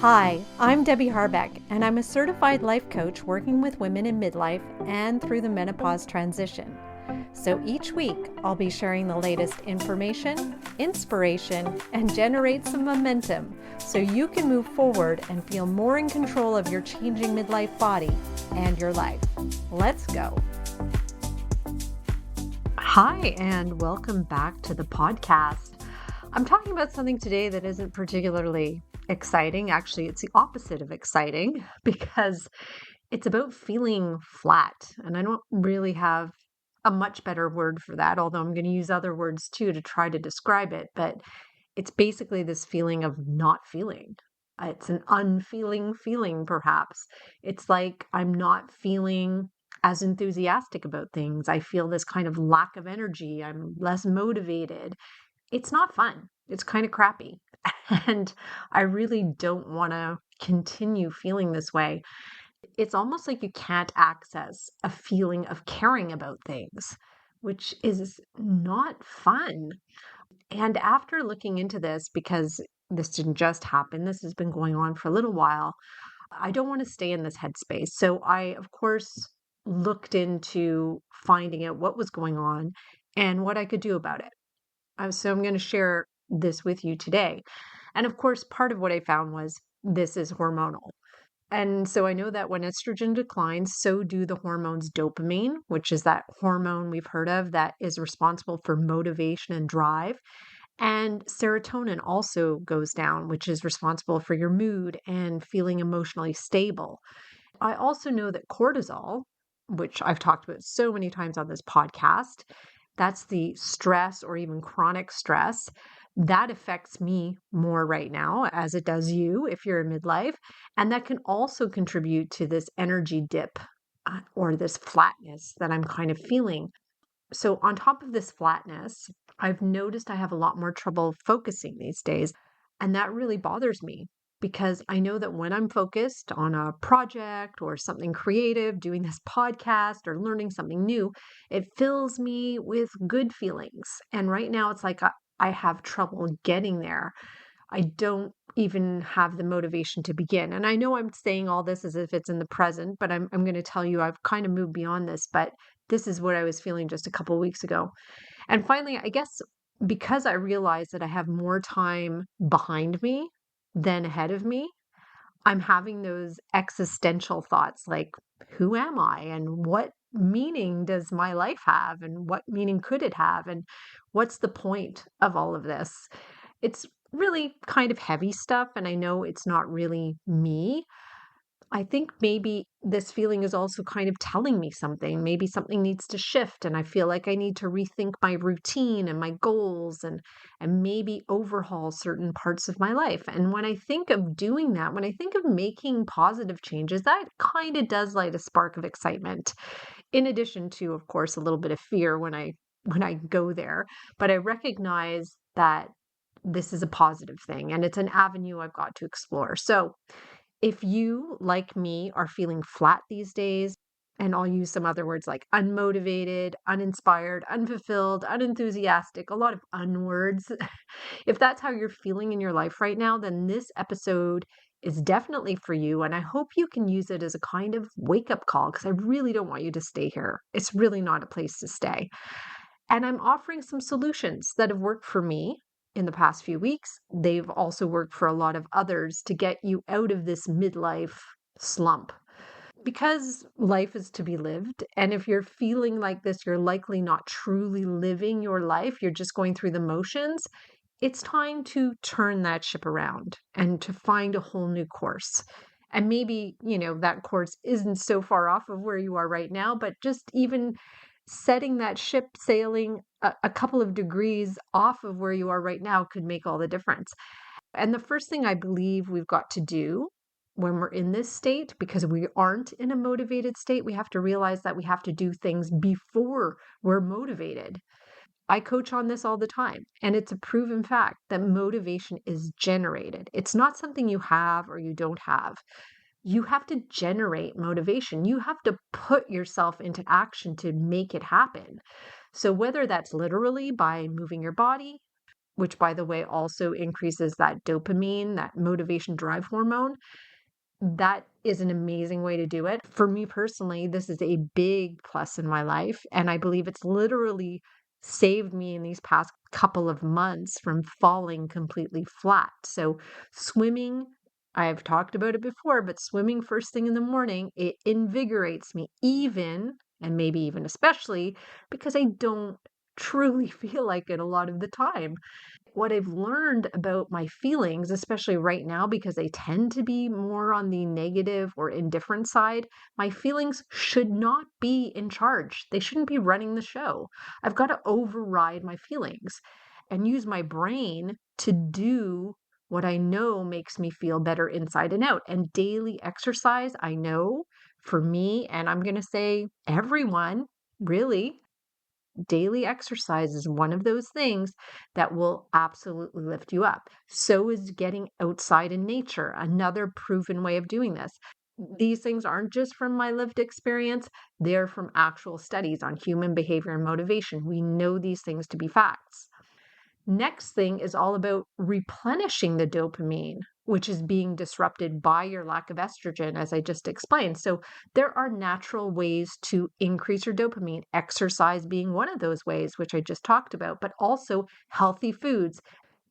Hi, I'm Debbie Harbeck, and I'm a certified life coach working with women in midlife and through the menopause transition. So each week, I'll be sharing the latest information, inspiration, and generate some momentum so you can move forward and feel more in control of your changing midlife body and your life. Let's go. Hi, and welcome back to the podcast. I'm talking about something today that isn't particularly exciting. Actually, it's the opposite of exciting because it's about feeling flat. And I don't really have a much better word for that, although I'm going to use other words too to try to describe it. But it's basically this feeling of not feeling. It's an unfeeling feeling, perhaps. It's like I'm not feeling as enthusiastic about things. I feel this kind of lack of energy. I'm less motivated. It's not fun. It's kind of crappy. And I really don't want to continue feeling this way. It's almost like you can't access a feeling of caring about things, which is not fun. And after looking into this, because this didn't just happen, this has been going on for a little while, I don't want to stay in this headspace. So I, of course, looked into finding out what was going on and what I could do about it. So I'm going to share this with you today. And of course, part of what I found was this is hormonal. And so I know that when estrogen declines, so do the hormones dopamine, which is that hormone we've heard of that is responsible for motivation and drive. And serotonin also goes down, which is responsible for your mood and feeling emotionally stable. I also know that cortisol, which I've talked about so many times on this podcast, that's the stress or even chronic stress that affects me more right now, as it does you if you're in midlife. And that can also contribute to this energy dip or this flatness that I'm kind of feeling. So, on top of this flatness, I've noticed I have a lot more trouble focusing these days. And that really bothers me because I know that when I'm focused on a project or something creative, doing this podcast or learning something new, it fills me with good feelings. And right now, it's like I have trouble getting there. I don't even have the motivation to begin. And I know I'm saying all this as if it's in the present, but I'm going to tell you I've kind of moved beyond this, but this is what I was feeling just a couple of weeks ago. And finally, I guess because I realized that I have more time behind me than ahead of me, I'm having those existential thoughts like, who am I? And what meaning does my life have? And what meaning could it have? And what's the point of all of this? It's really kind of heavy stuff. And I know it's not really me. I think maybe this feeling is also kind of telling me something. Maybe something needs to shift, and I feel like I need to rethink my routine and my goals and maybe overhaul certain parts of my life. And when I think of doing that, when I think of making positive changes, that kind of does light a spark of excitement. In addition to, of course, a little bit of fear when I go there. But I recognize that this is a positive thing and it's an avenue I've got to explore. So if you, like me, are feeling flat these days, and I'll use some other words like unmotivated, uninspired, unfulfilled, unenthusiastic, a lot of unwords. If that's how you're feeling in your life right now, then this episode is definitely for you. And I hope you can use it as a kind of wake up call because I really don't want you to stay here. It's really not a place to stay. And I'm offering some solutions that have worked for me in the past few weeks. They've also worked for a lot of others to get you out of this midlife slump. Because life is to be lived. And if you're feeling like this, you're likely not truly living your life. You're just going through the motions. It's time to turn that ship around and to find a whole new course. And maybe, that course isn't so far off of where you are right now, but just even setting that ship sailing a couple of degrees off of where you are right now could make all the difference. And the first thing I believe we've got to do when we're in this state, because we aren't in a motivated state, we have to realize that we have to do things before we're motivated. I coach on this all the time, and it's a proven fact that motivation is generated. It's not something you have or you don't have. You have to generate motivation. You have to put yourself into action to make it happen. So whether that's literally by moving your body, which by the way also increases that dopamine, that motivation drive hormone. That is an amazing way to do it. For me personally, this is a big plus in my life, and I believe it's literally saved me in these past couple of months from falling completely flat. So, swimming, I've talked about it before, but swimming first thing in the morning, it invigorates me even, and maybe even especially, because I don't truly feel like it a lot of the time. What I've learned about my feelings, especially right now, because they tend to be more on the negative or indifferent side, my feelings should not be in charge. They shouldn't be running the show. I've got to override my feelings and use my brain to do what I know makes me feel better inside and out. And daily exercise, I know for me, and I'm going to say everyone, really, daily exercise is one of those things that will absolutely lift you up. So is getting outside in nature, another proven way of doing this. These things aren't just from my lived experience, they're from actual studies on human behavior and motivation. We know these things to be facts. Next thing is all about replenishing the dopamine, which is being disrupted by your lack of estrogen, as I just explained. So, there are natural ways to increase your dopamine, exercise being one of those ways, which I just talked about, but also healthy foods,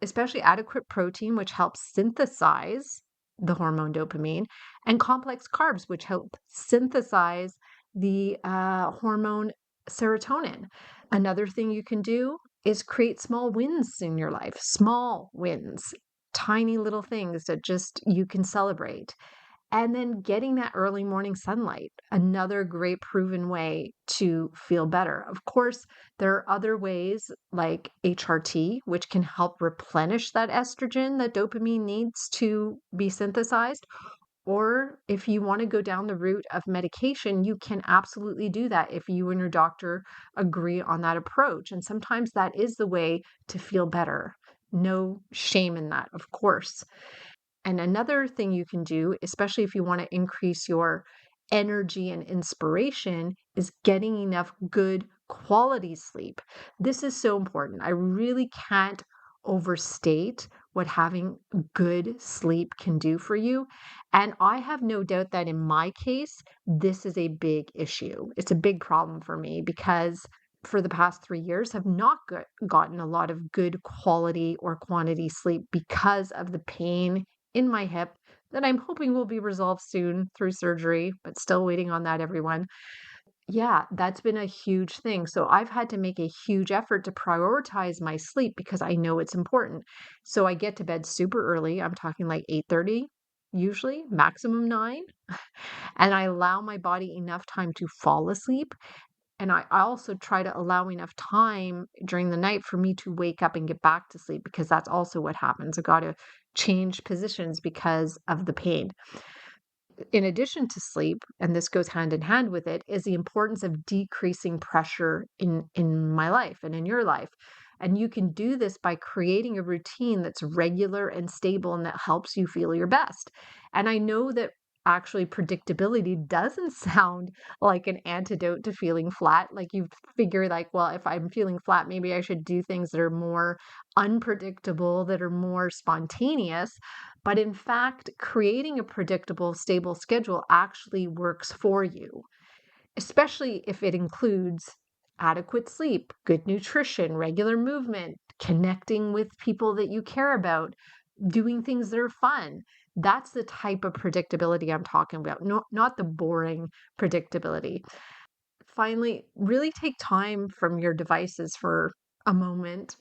especially adequate protein, which helps synthesize the hormone dopamine, and complex carbs, which help synthesize the hormone serotonin. Another thing you can do is create small wins in your life, small wins, tiny little things that just you can celebrate. And then getting that early morning sunlight, another great proven way to feel better. Of course, there are other ways like HRT, which can help replenish that estrogen that dopamine needs to be synthesized. Or if you want to go down the route of medication, you can absolutely do that if you and your doctor agree on that approach. And sometimes that is the way to feel better. No shame in that, of course. And another thing you can do, especially if you want to increase your energy and inspiration, is getting enough good quality sleep. This is so important. I really can't overstate what having good sleep can do for you. And I have no doubt that in my case, this is a big issue. It's a big problem for me because for the past 3 years have not gotten a lot of good quality or quantity sleep because of the pain in my hip that I'm hoping will be resolved soon through surgery, but still waiting on that, everyone. Yeah, that's been a huge thing. So I've had to make a huge effort to prioritize my sleep because I know it's important. So I get to bed super early. I'm talking like 8:30, usually, maximum 9, and I allow my body enough time to fall asleep. And I also try to allow enough time during the night for me to wake up and get back to sleep because that's also what happens. I got to change positions because of the pain. In addition to sleep, and this goes hand in hand with it, is the importance of decreasing pressure in my life and in your life. And you can do this by creating a routine that's regular and stable and that helps you feel your best. And I know that actually predictability doesn't sound like an antidote to feeling flat. Like you figure like, well, if I'm feeling flat, maybe I should do things that are more unpredictable, that are more spontaneous. But in fact, creating a predictable, stable schedule actually works for you, especially if it includes adequate sleep, good nutrition, regular movement, connecting with people that you care about, doing things that are fun. That's the type of predictability I'm talking about, not the boring predictability. Finally, really take time from your devices for a moment,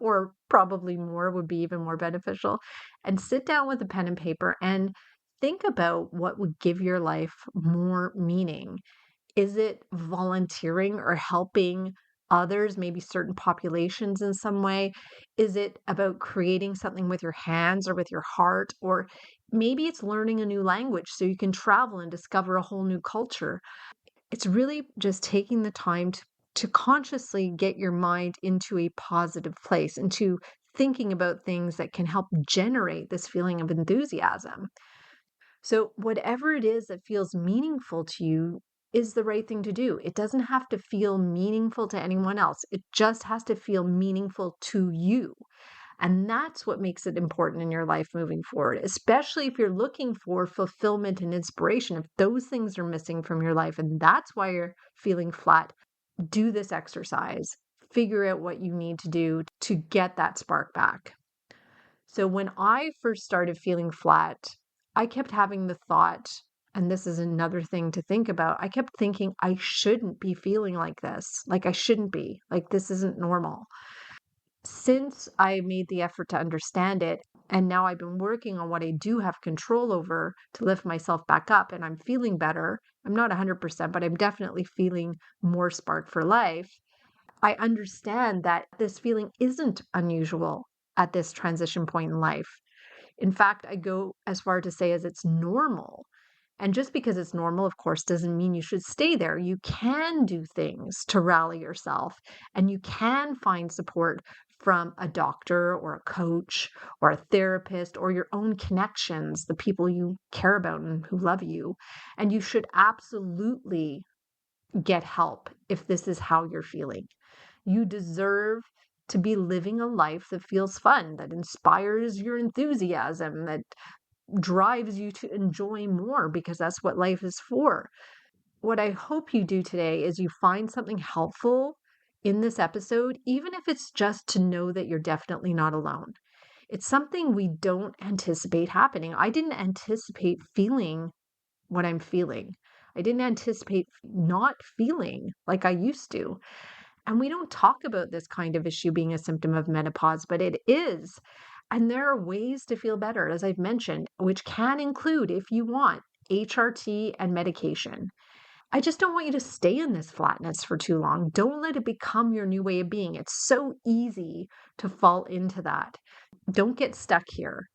or probably more would be even more beneficial, and sit down with a pen and paper and think about what would give your life more meaning. Is it volunteering or helping others, maybe certain populations in some way? Is it about creating something with your hands or with your heart? Or maybe it's learning a new language so you can travel and discover a whole new culture. It's really just taking the time to consciously get your mind into a positive place, into thinking about things that can help generate this feeling of enthusiasm. So, whatever it is that feels meaningful to you is the right thing to do. It doesn't have to feel meaningful to anyone else, it just has to feel meaningful to you. And that's what makes it important in your life moving forward, especially if you're looking for fulfillment and inspiration. If those things are missing from your life and that's why you're feeling flat, do this exercise. Figure out what you need to do to get that spark back. So when I first started feeling flat, I kept having the thought, and this is another thing to think about. I kept thinking I shouldn't be feeling like this. Like I shouldn't be. Like this isn't normal. Since I made the effort to understand it, and now I've been working on what I do have control over to lift myself back up, and I'm feeling better. I'm not 100%, but I'm definitely feeling more spark for life. I understand that this feeling isn't unusual at this transition point in life. In fact, I go as far to say as it's normal. And just because it's normal, of course, doesn't mean you should stay there. You can do things to rally yourself, and you can find support from a doctor or a coach or a therapist or your own connections, the people you care about and who love you. And you should absolutely get help if this is how you're feeling. You deserve to be living a life that feels fun, that inspires your enthusiasm, that drives you to enjoy more, because that's what life is for. What I hope you do today is you find something helpful in this episode, even if it's just to know that you're definitely not alone. It's something we don't anticipate happening. I didn't anticipate feeling what I'm feeling. I didn't anticipate not feeling like I used to. And we don't talk about this kind of issue being a symptom of menopause, but it is. And there are ways to feel better, as I've mentioned, which can include, if you want, HRT and medication. I just don't want you to stay in this flatness for too long. Don't let it become your new way of being. It's so easy to fall into that. Don't get stuck here.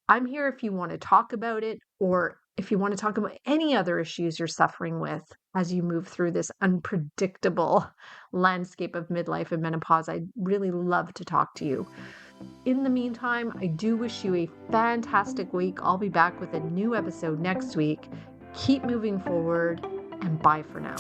I'm here if you want to talk about it, or if you want to talk about any other issues you're suffering with as you move through this unpredictable landscape of midlife and menopause. I'd really love to talk to you. In the meantime, I do wish you a fantastic week. I'll be back with a new episode next week. Keep moving forward, and bye for now.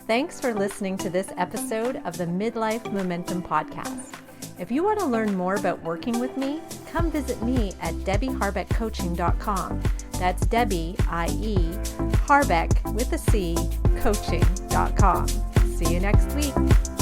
Thanks for listening to this episode of the Midlife Momentum Podcast. If you want to learn more about working with me, come visit me at DebbieHarbeckCoaching.com. That's Debbie, I-E, Harbeck with a C, coaching.com. See you next week.